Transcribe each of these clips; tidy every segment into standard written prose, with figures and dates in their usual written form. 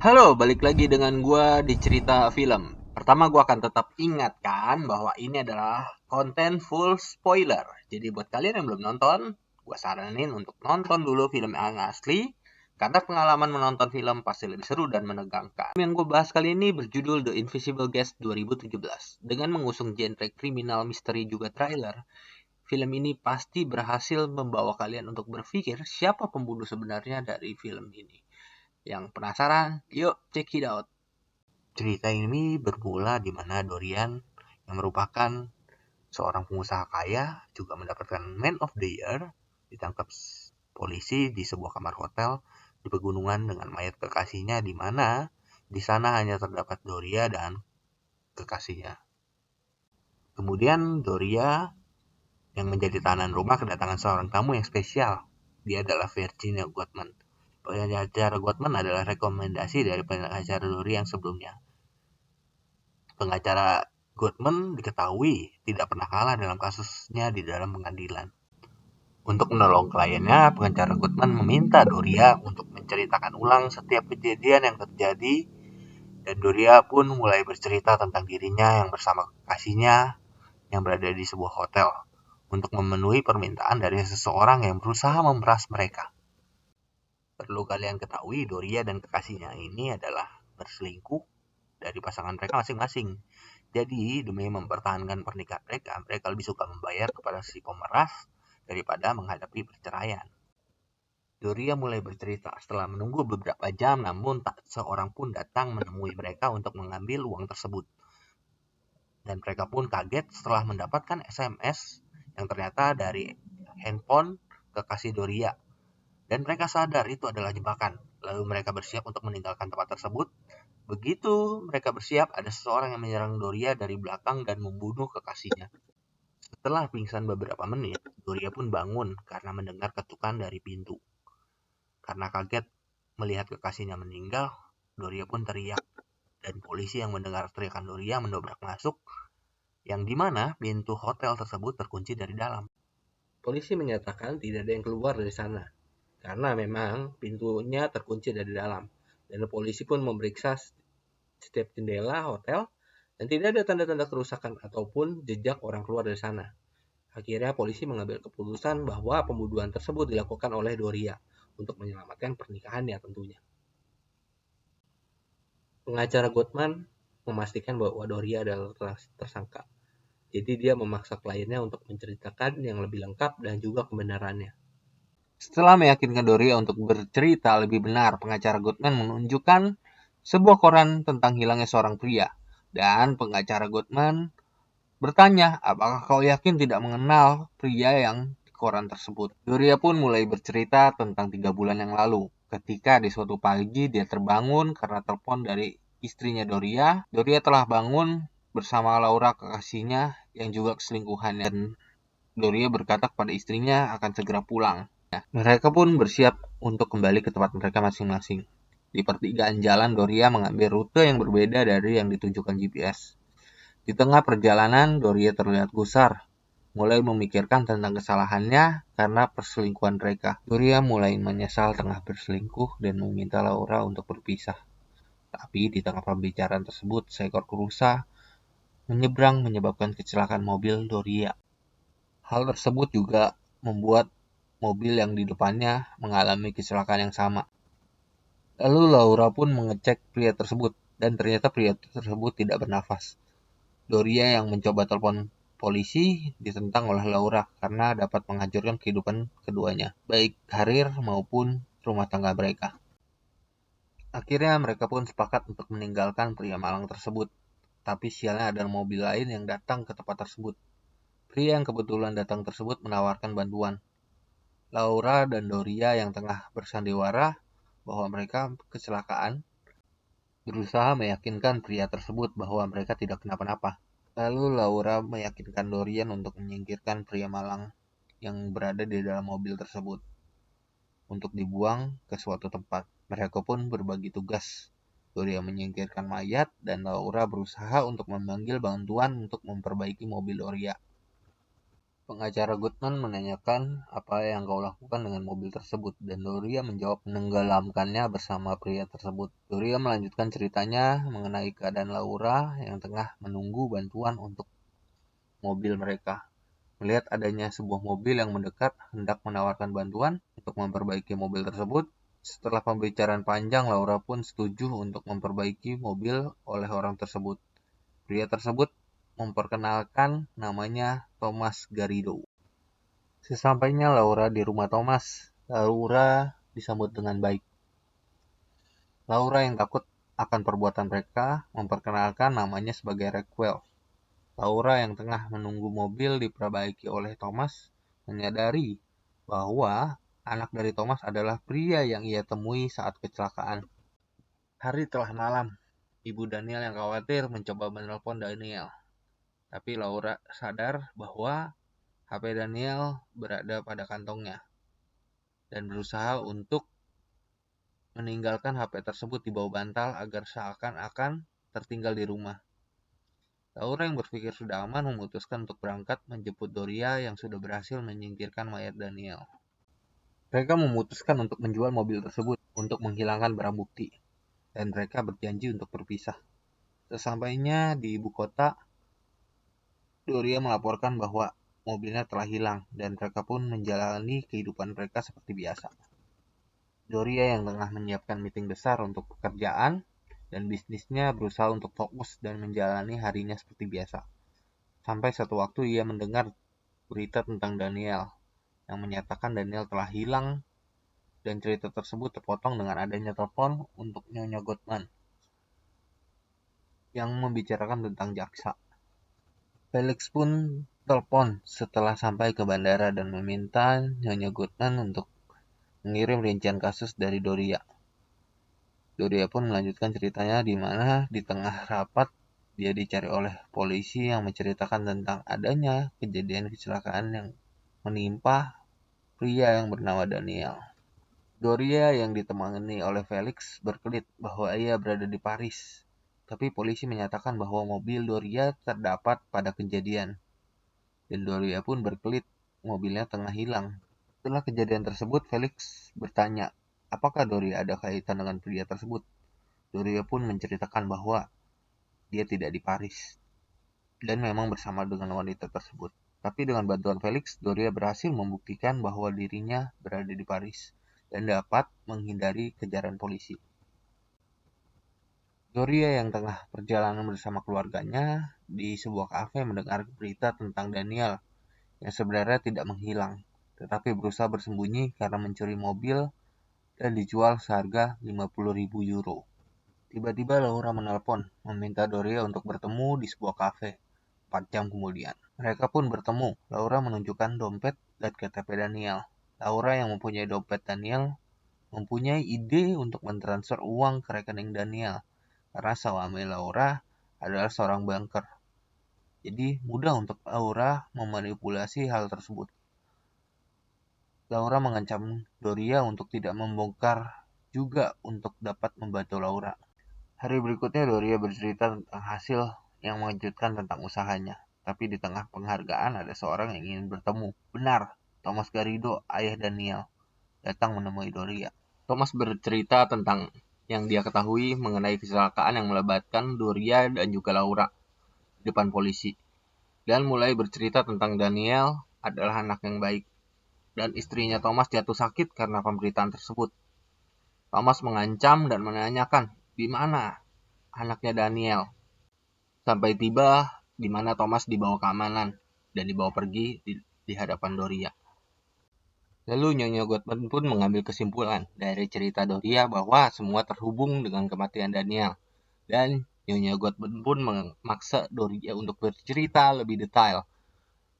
Halo, balik lagi dengan gua di cerita film. Pertama, gua akan tetap ingatkan bahwa ini adalah konten full spoiler. Jadi buat kalian yang belum nonton, gua saranin untuk nonton dulu film yang asli, karena pengalaman menonton film pasti lebih seru dan menegangkan. Film yang gue bahas kali ini berjudul The Invisible Guest 2017. Dengan mengusung genre kriminal, misteri, juga trailer, film ini pasti berhasil membawa kalian untuk berpikir siapa pembunuh sebenarnya dari film ini. Yang penasaran? Yuk, check it out. Cerita ini bermula di mana Dorian yang merupakan seorang pengusaha kaya juga mendapatkan Man of the Year ditangkap polisi di sebuah kamar hotel di pegunungan dengan mayat kekasihnya di mana di sana hanya terdapat Doria dan kekasihnya. Kemudian Doria yang menjadi tahanan rumah kedatangan seorang tamu yang spesial. Dia adalah Virginia Gottman. Pengacara Gottman adalah rekomendasi dari pengacara Doria yang sebelumnya. Pengacara Goodman diketahui tidak pernah kalah dalam kasusnya di dalam pengadilan. Untuk menolong kliennya, pengacara Goodman meminta Doria untuk menceritakan ulang setiap kejadian yang terjadi, dan Doria pun mulai bercerita tentang dirinya yang bersama kekasihnya yang berada di sebuah hotel untuk memenuhi permintaan dari seseorang yang berusaha memeras mereka. Perlu kalian ketahui, Doria dan kekasihnya ini adalah berselingkuh dari pasangan mereka masing-masing. Jadi, demi mempertahankan pernikahan mereka, mereka lebih suka membayar kepada si pemeras daripada menghadapi perceraian. Doria mulai bercerita setelah menunggu beberapa jam, namun tak seorang pun datang menemui mereka untuk mengambil uang tersebut. Dan mereka pun kaget setelah mendapatkan SMS yang ternyata dari handphone kekasih Doria. Dan mereka sadar itu adalah jebakan. Lalu mereka bersiap untuk meninggalkan tempat tersebut. Begitu mereka bersiap, ada seseorang yang menyerang Doria dari belakang dan membunuh kekasihnya. Setelah pingsan beberapa menit, Doria pun bangun karena mendengar ketukan dari pintu. Karena kaget melihat kekasihnya meninggal, Doria pun teriak. Dan polisi yang mendengar teriakan Doria mendobrak masuk, yang dimana pintu hotel tersebut terkunci dari dalam. Polisi menyatakan tidak ada yang keluar dari sana, karena memang pintunya terkunci dari dalam. Dan polisi pun memeriksa setiap jendela hotel, dan tidak ada tanda-tanda kerusakan ataupun jejak orang keluar dari sana. Akhirnya polisi mengambil keputusan bahwa pembunuhan tersebut dilakukan oleh Doria untuk menyelamatkan pernikahannya tentunya. Pengacara Gottman memastikan bahwa Doria adalah tersangka. Jadi dia memaksa kliennya untuk menceritakan yang lebih lengkap dan juga kebenarannya. Setelah meyakinkan Doria untuk bercerita lebih benar, pengacara Gottman menunjukkan sebuah koran tentang hilangnya seorang pria. Dan pengacara Gottman bertanya, apakah kau yakin tidak mengenal pria yang di koran tersebut? Doria pun mulai bercerita tentang 3 bulan yang lalu. Ketika di suatu pagi dia terbangun karena telepon dari istrinya Doria. Doria telah bangun bersama Laura kekasihnya yang juga keselingkuhannya. Dan Doria berkata kepada istrinya akan segera pulang. Mereka pun bersiap untuk kembali ke tempat mereka masing-masing. Di pertigaan jalan, Doria mengambil rute yang berbeda dari yang ditunjukkan GPS. Di tengah perjalanan, Doria terlihat gusar, mulai memikirkan tentang kesalahannya karena perselingkuhan mereka. Doria mulai menyesal tengah berselingkuh dan meminta Laura untuk berpisah. Tapi di tengah pembicaraan tersebut, seekor rusa menyeberang menyebabkan kecelakaan mobil Doria. Hal tersebut juga membuat mobil yang di depannya mengalami kecelakaan yang sama. Lalu Laura pun mengecek pria tersebut, dan ternyata pria tersebut tidak bernafas. Doria yang mencoba telepon polisi ditentang oleh Laura karena dapat menghancurkan kehidupan keduanya, baik karir maupun rumah tangga mereka. Akhirnya mereka pun sepakat untuk meninggalkan pria malang tersebut. Tapi sialnya ada mobil lain yang datang ke tempat tersebut. Pria yang kebetulan datang tersebut menawarkan bantuan. Laura dan Doria yang tengah bersandiwara bahwa mereka kecelakaan berusaha meyakinkan pria tersebut bahwa mereka tidak kenapa-napa. Lalu Laura meyakinkan Dorian untuk menyingkirkan pria malang yang berada di dalam mobil tersebut untuk dibuang ke suatu tempat. Mereka pun berbagi tugas. Doria menyingkirkan mayat dan Laura berusaha untuk memanggil bantuan untuk memperbaiki mobil Doria. Pengacara Goodman menanyakan apa yang kau lakukan dengan mobil tersebut, dan Doria menjawab menenggelamkannya bersama pria tersebut. Doria melanjutkan ceritanya mengenai keadaan Laura yang tengah menunggu bantuan untuk mobil mereka. Melihat adanya sebuah mobil yang mendekat hendak menawarkan bantuan untuk memperbaiki mobil tersebut, setelah pembicaraan panjang, Laura pun setuju untuk memperbaiki mobil oleh orang tersebut. Pria tersebut memperkenalkan namanya Thomas Garrido. Sesampainya Laura di rumah Thomas, Laura disambut dengan baik. Laura yang takut akan perbuatan mereka memperkenalkan namanya sebagai Rockwell. Laura yang tengah menunggu mobil diperbaiki oleh Thomas menyadari bahwa anak dari Thomas adalah pria yang ia temui saat kecelakaan. Hari telah malam. Ibu Daniel yang khawatir mencoba menelpon Daniel. Tapi Laura sadar bahwa HP Daniel berada pada kantongnya dan berusaha untuk meninggalkan HP tersebut di bawah bantal agar seakan-akan tertinggal di rumah. Laura yang berpikir sudah aman memutuskan untuk berangkat menjemput Doria yang sudah berhasil menyingkirkan mayat Daniel. Mereka memutuskan untuk menjual mobil tersebut untuk menghilangkan barang bukti, dan mereka berjanji untuk berpisah. Sesampainya di ibu kota, Doria melaporkan bahwa mobilnya telah hilang, dan mereka pun menjalani kehidupan mereka seperti biasa. Doria yang tengah menyiapkan meeting besar untuk pekerjaan dan bisnisnya berusaha untuk fokus dan menjalani harinya seperti biasa. Sampai satu waktu ia mendengar berita tentang Daniel yang menyatakan Daniel telah hilang, dan cerita tersebut terpotong dengan adanya telepon untuk Nyonya Goodman yang membicarakan tentang jaksa. Felix pun telepon setelah sampai ke bandara dan meminta Nyonya Goodman untuk mengirim rincian kasus dari Doria. Doria pun melanjutkan ceritanya di mana di tengah rapat dia dicari oleh polisi yang menceritakan tentang adanya kejadian kecelakaan yang menimpa pria yang bernama Daniel. Doria yang ditemani oleh Felix berkelit bahwa ia berada di Paris, tapi polisi menyatakan bahwa mobil Doria terdapat pada kejadian, dan Doria pun berkelit mobilnya tengah hilang. Setelah kejadian tersebut, Felix bertanya, apakah Doria ada kaitan dengan pria tersebut? Doria pun menceritakan bahwa dia tidak di Paris dan memang bersama dengan wanita tersebut. Tapi dengan bantuan Felix, Doria berhasil membuktikan bahwa dirinya berada di Paris dan dapat menghindari kejaran polisi. Doria yang tengah perjalanan bersama keluarganya di sebuah kafe mendengar berita tentang Daniel yang sebenarnya tidak menghilang, tetapi berusaha bersembunyi karena mencuri mobil dan dijual seharga 50.000 euro. Tiba-tiba Laura menelpon, meminta Doria untuk bertemu di sebuah kafe 4 jam kemudian. Mereka pun bertemu. Laura menunjukkan dompet dan KTP Daniel. Laura yang mempunyai dompet Daniel mempunyai ide untuk mentransfer uang ke rekening Daniel karena suami Laura adalah seorang banker. Jadi mudah untuk Laura memanipulasi hal tersebut. Laura mengancam Doria untuk tidak membongkar juga untuk dapat membantu Laura. Hari berikutnya Doria bercerita tentang hasil yang mengejutkan tentang usahanya. Tapi di tengah penghargaan ada seorang yang ingin bertemu. Benar, Thomas Garrido, ayah Daniel, datang menemui Doria. Thomas bercerita tentang yang dia ketahui mengenai kecelakaan yang melibatkan Doria dan juga Laura di depan polisi. Dan mulai bercerita tentang Daniel adalah anak yang baik. Dan istrinya Thomas jatuh sakit karena pemberitaan tersebut. Thomas mengancam dan menanyakan, di mana anaknya Daniel? Sampai tiba di mana Thomas dibawa keamanan dan dibawa pergi di hadapan Doria. Lalu Nyonya Goodman pun mengambil kesimpulan dari cerita Doria bahwa semua terhubung dengan kematian Daniel. Dan Nyonya Goodman pun memaksa Doria untuk bercerita lebih detail.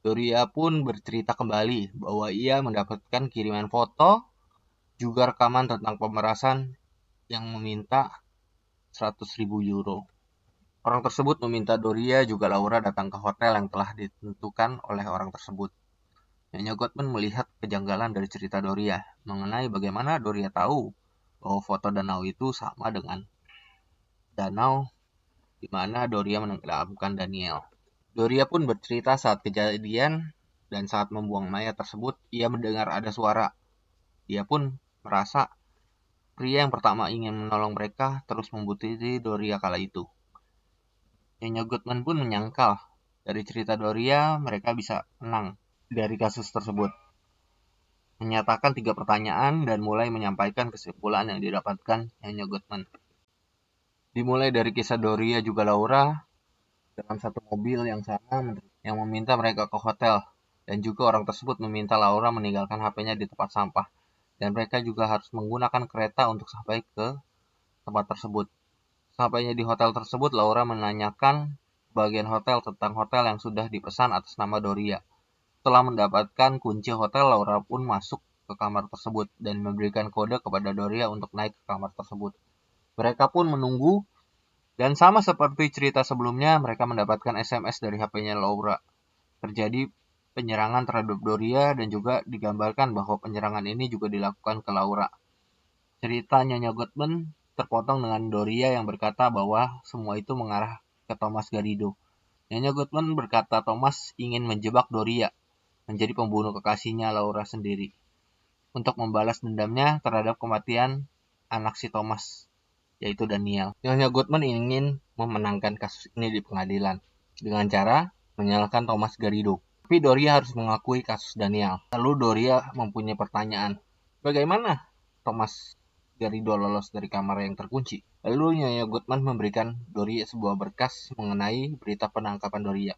Doria pun bercerita kembali bahwa ia mendapatkan kiriman foto, juga rekaman tentang pemerasan yang meminta 100.000 euro. Orang tersebut meminta Doria juga Laura datang ke hotel yang telah ditentukan oleh orang tersebut. Nyonya Goodman melihat kejanggalan dari cerita Doria mengenai bagaimana Doria tahu bahwa foto danau itu sama dengan danau di mana Doria menenggelamkan Daniel. Doria pun bercerita saat kejadian dan saat membuang mayat tersebut, ia mendengar ada suara. Dia pun merasa pria yang pertama ingin menolong mereka terus membunuh Doria kala itu. Nyonya Goodman pun menyangkal dari cerita Doria mereka bisa menang dari kasus tersebut. Menyatakan 3 pertanyaan dan mulai menyampaikan kesimpulan yang didapatkan Nyonya Goodman. Dimulai dari kisah Doria juga Laura dalam satu mobil yang sama yang meminta mereka ke hotel, dan juga orang tersebut meminta Laura meninggalkan HP-nya di tempat sampah, dan mereka juga harus menggunakan kereta untuk sampai ke tempat tersebut. Sampainya di hotel tersebut, Laura menanyakan bagian hotel tentang hotel yang sudah dipesan atas nama Doria. Setelah mendapatkan kunci hotel, Laura pun masuk ke kamar tersebut dan memberikan kode kepada Doria untuk naik ke kamar tersebut. Mereka pun menunggu, dan sama seperti cerita sebelumnya, mereka mendapatkan SMS dari HP-nya Laura. Terjadi penyerangan terhadap Doria dan juga digambarkan bahwa penyerangan ini juga dilakukan ke Laura. Cerita Nyonya Goodman terpotong dengan Doria yang berkata bahwa semua itu mengarah ke Thomas Garrido. Nyonya Goodman berkata Thomas ingin menjebak Doria menjadi pembunuh kekasihnya Laura sendiri untuk membalas dendamnya terhadap kematian anak si Thomas, yaitu Daniel. Nyonya Goodman ingin memenangkan kasus ini di pengadilan dengan cara menyalahkan Thomas Garrido. Tapi Doria harus mengakui kasus Daniel. Lalu Doria mempunyai pertanyaan, bagaimana Thomas Garrido lolos dari kamar yang terkunci? Lalu Nyonya Goodman memberikan Doria sebuah berkas mengenai berita penangkapan Doria.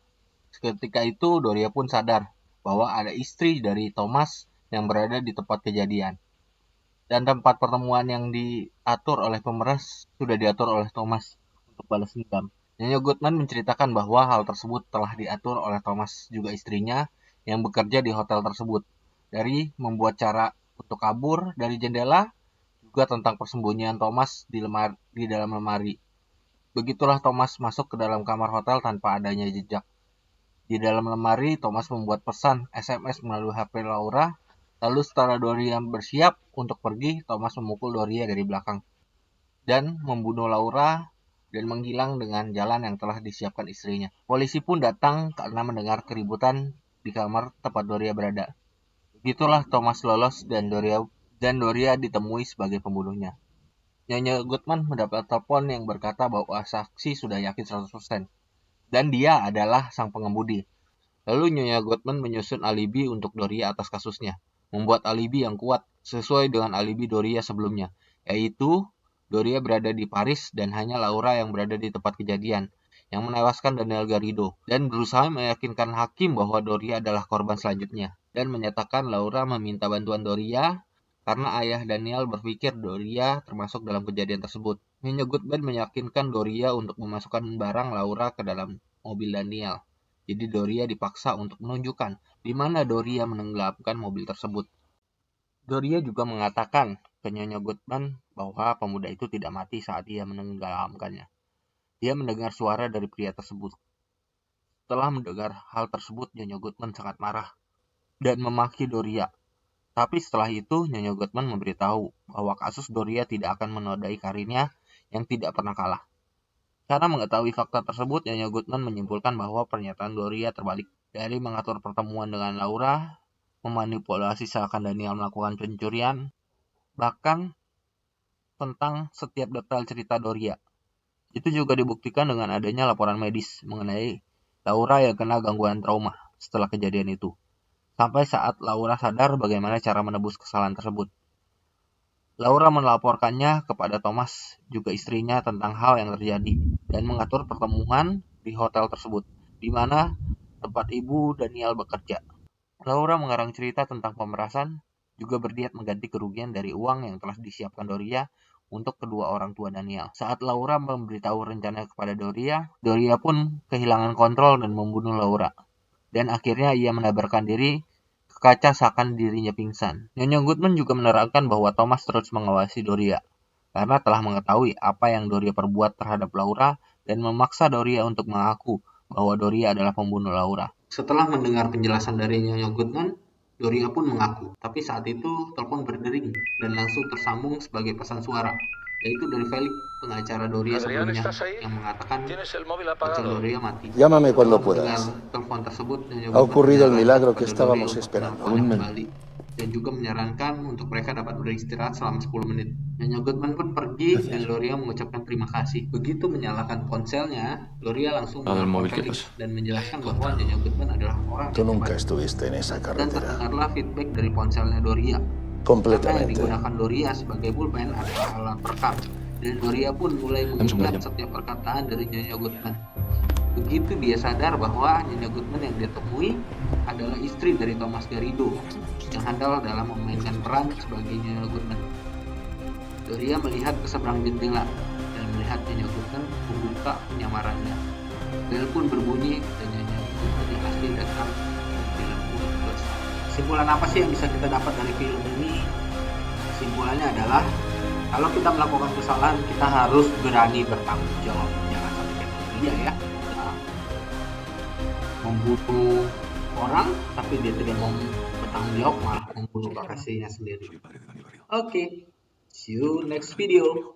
Ketika itu Doria pun sadar bahwa ada istri dari Thomas yang berada di tempat kejadian. Dan tempat pertemuan yang diatur oleh pemeras sudah diatur oleh Thomas untuk balas dendam. Nyonya Goodman menceritakan bahwa hal tersebut telah diatur oleh Thomas juga istrinya yang bekerja di hotel tersebut. Dari membuat cara untuk kabur dari jendela, juga tentang persembunyian Thomas di dalam lemari. Begitulah Thomas masuk ke dalam kamar hotel tanpa adanya jejak. Di dalam lemari, Thomas membuat pesan SMS melalui HP Laura. Lalu setelah Doria bersiap untuk pergi, Thomas memukul Doria dari belakang dan membunuh Laura dan menghilang dengan jalan yang telah disiapkan istrinya. Polisi pun datang karena mendengar keributan di kamar tempat Doria berada. Begitulah Thomas lolos dan Doria ditemui sebagai pembunuhnya. Nyonya Goodman mendapat telepon yang berkata bahwa saksi sudah yakin 100% dan dia adalah sang pengemudi. Lalu Nyonya Goodman menyusun alibi untuk Doria atas kasusnya, membuat alibi yang kuat sesuai dengan alibi Doria sebelumnya, yaitu Doria berada di Paris dan hanya Laura yang berada di tempat kejadian, yang menewaskan Daniel Garrido, dan berusaha meyakinkan hakim bahwa Doria adalah korban selanjutnya, dan menyatakan Laura meminta bantuan Doria karena ayah Daniel berpikir Doria termasuk dalam kejadian tersebut. Nyonya Goodman meyakinkan Doria untuk memasukkan barang Laura ke dalam mobil Daniel. Jadi Doria dipaksa untuk menunjukkan di mana Doria menenggelamkan mobil tersebut. Doria juga mengatakan ke Nyonya Goodman bahwa pemuda itu tidak mati saat ia menenggelamkannya. Dia mendengar suara dari pria tersebut. Setelah mendengar hal tersebut, Nyonya Goodman sangat marah dan memaki Doria. Tapi setelah itu, Nyonya Goodman memberitahu bahwa kasus Doria tidak akan menodai karirnya yang tidak pernah kalah. Karena mengetahui fakta tersebut, Nyonya Goodman menyimpulkan bahwa pernyataan Doria terbalik. Dari mengatur pertemuan dengan Laura, memanipulasi seakan Daniel melakukan pencurian, bahkan tentang setiap detail cerita Doria. Itu juga dibuktikan dengan adanya laporan medis mengenai Laura yang kena gangguan trauma setelah kejadian itu. Sampai saat Laura sadar bagaimana cara menebus kesalahan tersebut. Laura melaporkannya kepada Thomas, juga istrinya, tentang hal yang terjadi dan mengatur pertemuan di hotel tersebut, di mana tempat ibu Daniel bekerja. Laura mengarang cerita tentang pemerasan, juga berniat mengganti kerugian dari uang yang telah disiapkan Doria untuk kedua orang tua Daniel. Saat Laura memberitahu rencana kepada Doria, Doria pun kehilangan kontrol dan membunuh Laura. Dan akhirnya ia menabrakkan diri ke kaca seakan dirinya pingsan. Nyonya Goodman juga menerangkan bahwa Thomas terus mengawasi Doria karena telah mengetahui apa yang Doria perbuat terhadap Laura dan memaksa Doria untuk mengaku bahwa Doria adalah pembunuh Laura. Setelah mendengar penjelasan dari Nyonya Goodman, Doria pun mengaku. Tapi saat itu telepon berdering dan langsung tersambung sebagai pesan suara. yaitu dari Felix, pengacara Doria Adrián, sebelumnya, ¿estás ahí? yang mengatakan Tienes el móvil ponsel apagado. Doria mati. Llámame cuando Mendengar puedas. telepon tersebut, Nyonya Ha Goodman ocurrido el menyarankan milagro que kepada Doria estábamos untuk esperando. menelponnya kembali, dan juga menyarankan untuk mereka dapat beristirahat selama 10 menit. Nyonya Goodman pun pergi dan Gloria mengucapkan terima kasih. Begitu menyalakan ponselnya, Gloria langsung menelpon Felix dan menjelaskan bahwa Nyonya Goodman adalah orang Tú yang nunca hebat. estuviste en esa Dan carretera. terdengarlah feedback dari ponselnya Doria. Karena yang Completamente. digunakan Doria sebagai pulpen adalah alat perekam, dan Doria pun mulai mengingat setiap perkataan dari Nyonya Goodman. Begitu dia sadar bahwa Nyonya Goodman yang dia temui adalah istri dari Thomas Garrido yang handal dalam memainkan peran sebagai Nyonya Goodman. Doria melihat ke seberang jendela dan melihat Nyonya Goodman membuka penyamarannya. Bel pun berbunyi dan Nyonya Goodman yang asli datang dan film pun selesai. Kesimpulan apa sih yang bisa kita dapat dari film ini? Kesimpulannya adalah kalau kita melakukan kesalahan, kita harus berani bertanggung jawab. Jangan sampai kayak dia ya, membunuh orang tapi dia tidak mau bertanggung jawab, malah membunuh kekasihnya sendiri. Oke, see you next video.